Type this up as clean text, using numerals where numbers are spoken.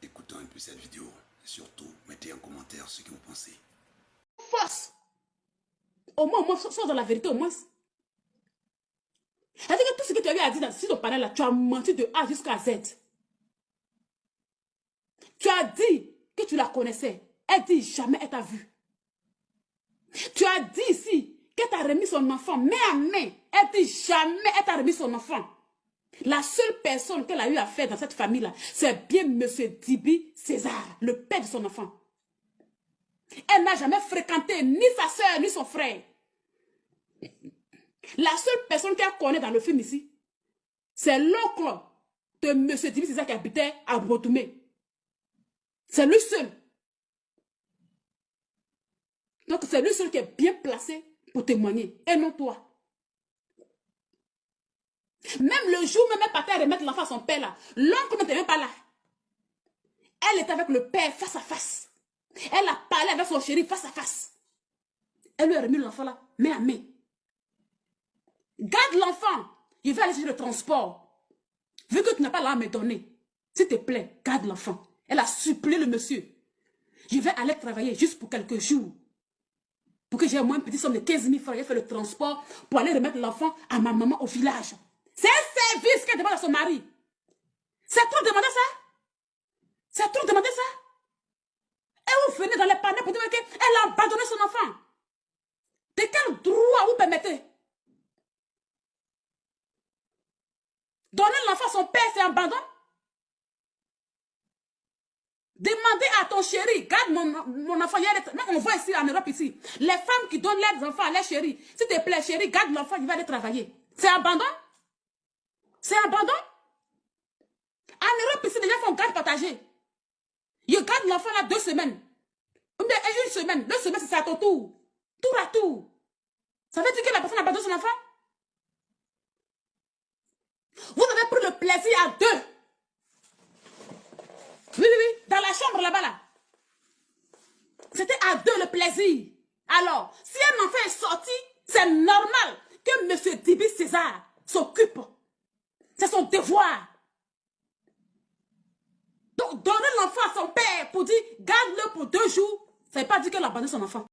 Écoutons un peu cette vidéo. Et surtout, mettez en commentaire ce que vous pensez. Force. Au moins, sois dans la vérité, au moins. C'est-à-dire que tout ce que tu as eu à dire sur ton panel là, tu as menti de A jusqu'à Z. Tu as dit que tu la connaissais. Elle dit jamais elle t'a vu. Tu as dit ici qu'elle t'a remis son enfant main à main. Elle dit jamais elle t'a remis son enfant. La seule personne qu'elle a eu à faire dans cette famille-là, c'est bien M. Dibi César, le père de son enfant. Elle n'a jamais fréquenté ni sa soeur, ni son frère. La seule personne qu'elle connaît dans le film ici, c'est l'oncle de M. Dibi César qui habitait à Botoumé. C'est lui seul. Donc c'est lui seul qui est bien placé pour témoigner, et non toi. Même le jour où même elle partait remettre l'enfant à son père là, l'oncle n'était même pas là. Elle était avec le père face à face. Elle a parlé avec son chéri face à face. Elle lui a remis l'enfant là, main à main. Garde l'enfant. Il va aller chercher le transport. Vu que tu n'as pas là à me donner, s'il te plaît, garde l'enfant. Elle a supplié le monsieur. Je vais aller travailler juste pour quelques jours. Pour que j'ai au moins une petite somme de 15 000 francs. Elle fait le transport pour aller remettre l'enfant à ma maman au village. C'est un service qu'elle demande à son mari. C'est trop demander ça? C'est trop demander ça? Et vous venez dans les panneaux pour dire qu'elle a abandonné son enfant. De quel droit vous permettez? Donner l'enfant à son père, c'est abandon? Demandez à ton chéri, garde mon enfant. On voit ici en Europe, ici, les femmes qui donnent leurs enfants à leurs chéris. S'il te plaît, chéri, garde l'enfant, il va aller travailler. C'est abandon? C'est abandon? En Europe, ici, les gens font garde partagée. Ils gardent l'enfant là 2 semaines. Ou bien une semaine. 2 semaines, c'est à ton tour. Tour à tour. Ça veut dire que la personne abandonne son enfant? Vous avez pris le plaisir à 2. Oui, oui, oui. Dans la chambre là-bas, là. C'était à 2 le plaisir. Alors, si un enfant est sorti, c'est normal que M. Dibi César s'occupe. C'est son devoir. Donc, donner l'enfant à son père pour dire, garde-le pour 2 jours, ça ne veut pas dire qu'elle a abandonné son enfant.